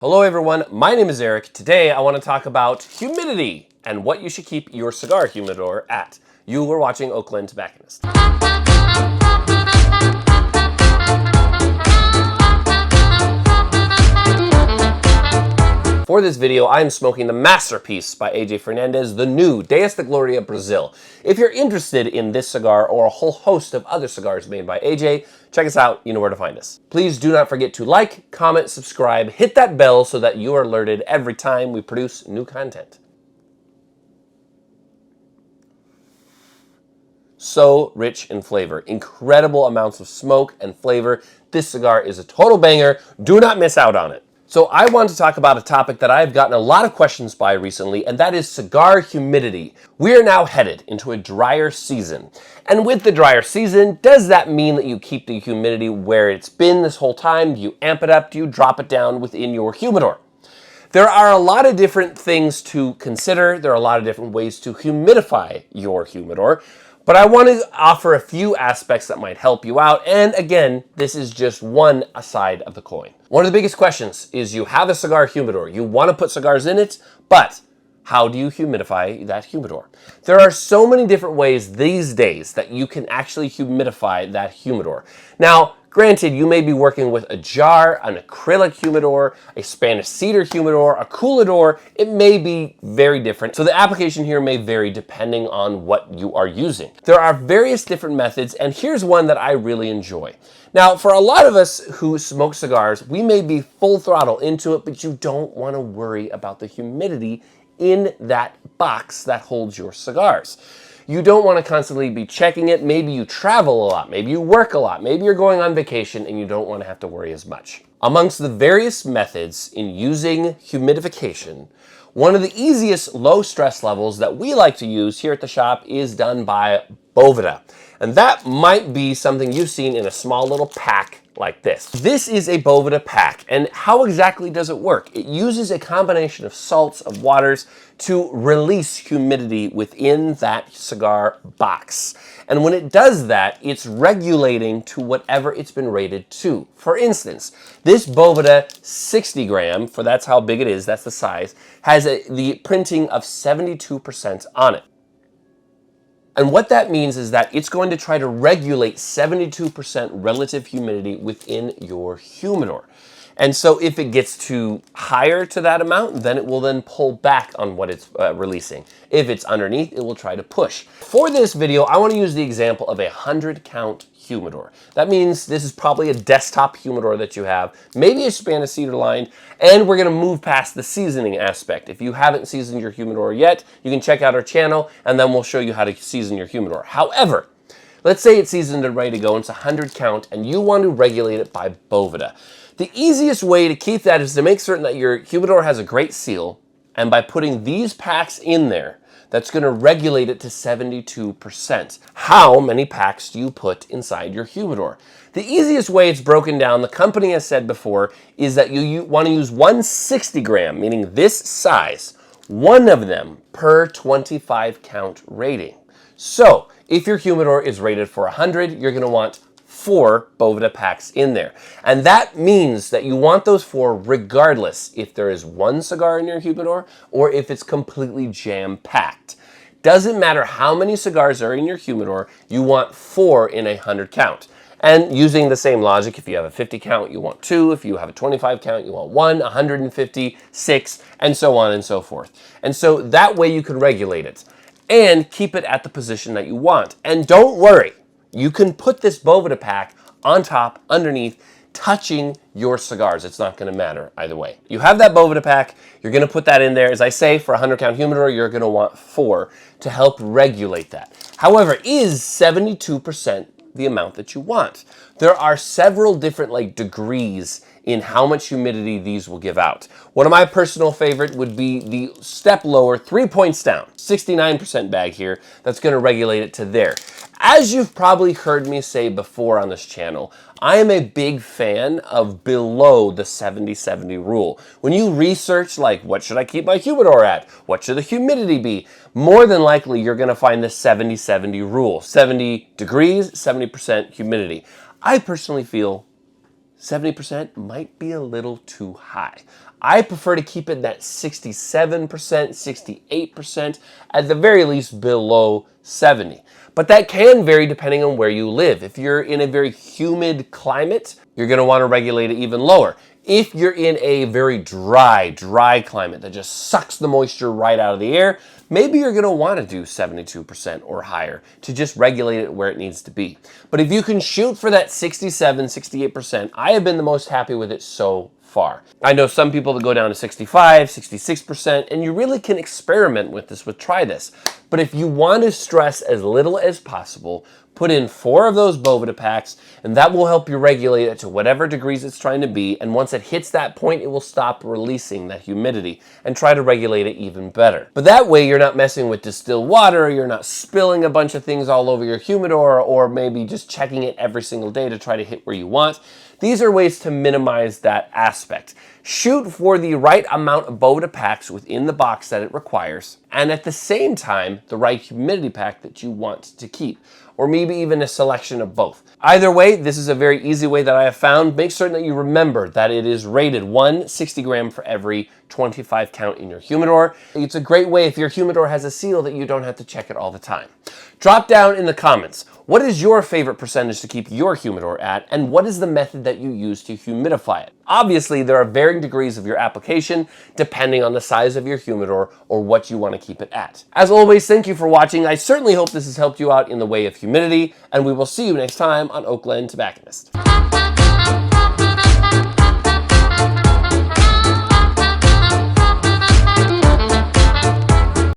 Hello everyone, my name is Eric. Today I want to talk about humidity and what you should keep your cigar humidor at. You are watching Oakland Tobacconist. For this video, I'm smoking the masterpiece by AJ Fernandez, the new Deus de Gloria Brazil. If you're interested in this cigar or a whole host of other cigars made by AJ, check us out, you know where to find us. Please do not forget to like, comment, subscribe, hit that bell so that you are alerted every time we produce new content. So rich in flavor, incredible amounts of smoke and flavor. This cigar is a total banger. Do not miss out on it. So I want to talk about a topic that I've gotten a lot of questions by recently, and that is cigar humidity. We are now headed into a drier season. And with the drier season, does that mean that you keep the humidity where it's been this whole time? Do you amp it up? Do you drop it down within your humidor? There are a lot of different things to consider. There are a lot of different ways to humidify your humidor. But I want to offer a few aspects that might help you out. And again, this is just one side of the coin. One of the biggest questions is you have a cigar humidor. You want to put cigars in it, but how do you humidify that humidor? There are so many different ways these days that you can actually humidify that humidor. Now, granted, you may be working with a jar, an acrylic humidor, a Spanish cedar humidor, a coolador. It may be very different. So the application here may vary depending on what you are using. There are various different methods, and here's one that I really enjoy. Now, for a lot of us who smoke cigars, we may be full throttle into it, but you don't want to worry about the humidity in that box that holds your cigars. You don't want to constantly be checking it. Maybe you travel a lot, maybe you work a lot, maybe you're going on vacation and you don't want to have to worry as much. Amongst the various methods in using humidification, one of the easiest low stress levels that we like to use here at the shop is done by Boveda. And that might be something you've seen in a small little pack like this. This is a Boveda pack, and how exactly does it work? It uses a combination of salts, of waters, to release humidity within that cigar box. And when it does that, it's regulating to whatever it's been rated to. For instance, this Boveda 60 gram, for that's how big it is, that's the size, has the printing of 72% on it. And what that means is that it's going to try to regulate 72% relative humidity within your humidor. And so if it gets too higher to that amount, then it will then pull back on what it's releasing. If it's underneath, it will try to push. For this video, I want to use the example of a 100 count humidor. That means this is probably a desktop humidor that you have, maybe a Spanish cedar lined, and we're gonna move past the seasoning aspect. If you haven't seasoned your humidor yet, you can check out our channel and then we'll show you how to season your humidor. However, let's say it's seasoned and ready to go, and it's a 100 count, and you want to regulate it by Boveda. The easiest way to keep that is to make certain that your humidor has a great seal, and by putting these packs in there, that's going to regulate it to 72%. How many packs do you put inside your humidor? The easiest way it's broken down, the company has said before, is that you want to use 160 gram, meaning this size, one of them per 25 count rating. So if your humidor is rated for 100, you're going to want 4 Boveda packs in there. And that means that you want those 4 regardless if there is one cigar in your humidor or if it's completely jam-packed. Doesn't matter how many cigars are in your humidor, you want 4 in a 100 count. And using the same logic, if you have a 50 count, you want 2. If you have a 25 count, you want 1, 150, 6, and so on and so forth. And so that way you can regulate it and keep it at the position that you want. And don't worry, you can put this Boveda pack on top, underneath, touching your cigars. It's not going to matter either way. You have that Boveda pack, you're going to put that in there. As I say, for a 100 count humidor, you're going to want 4 to help regulate that. However, is 72% the amount that you want? There are several different degrees in how much humidity these will give out. One of my personal favorite would be the step lower, 3 points down, 69% bag here. That's going to regulate it to there. As you've probably heard me say before on this channel, I am a big fan of below the 70-70 rule. When you research what should I keep my humidor at? What should the humidity be? More than likely you're going to find the 70-70 rule. 70 degrees, 70% humidity. I personally feel 70% might be a little too high. I prefer to keep it in that 67%, 68%, at the very least below 70. But that can vary depending on where you live. If you're in a very humid climate, you're going to want to regulate it even lower. If you're in a very dry climate that just sucks the moisture right out of the air, maybe you're going to want to do 72% or higher to just regulate it where it needs to be. But if you can shoot for that 67, 68%, I have been the most happy with it so far. I know some people that go down to 65, 66%, and you really can experiment with this, try this. But if you want to stress as little as possible, put in 4 of those Boveda packs, and that will help you regulate it to whatever degrees it's trying to be. And once it hits that point, it will stop releasing that humidity and try to regulate it even better. But that way, you're not messing with distilled water, you're not spilling a bunch of things all over your humidor, or maybe just checking it every single day to try to hit where you want. These are ways to minimize that aspect. Shoot for the right amount of Boveda packs within the box that it requires, and at the same time, the right humidity pack that you want to keep, or maybe even a selection of both. Either way, this is a very easy way that I have found. Make certain that you remember that it is rated 160 gram for every 25 count in your humidor. It's a great way if your humidor has a seal that you don't have to check it all the time. Drop down in the comments, what is your favorite percentage to keep your humidor at, and what is the method that you use to humidify it? Obviously, there are varying degrees of your application depending on the size of your humidor or what you want to keep it at. As always, thank you for watching. I certainly hope this has helped you out in the way of humidity, and we will see you next time on Oakland Tobacconist.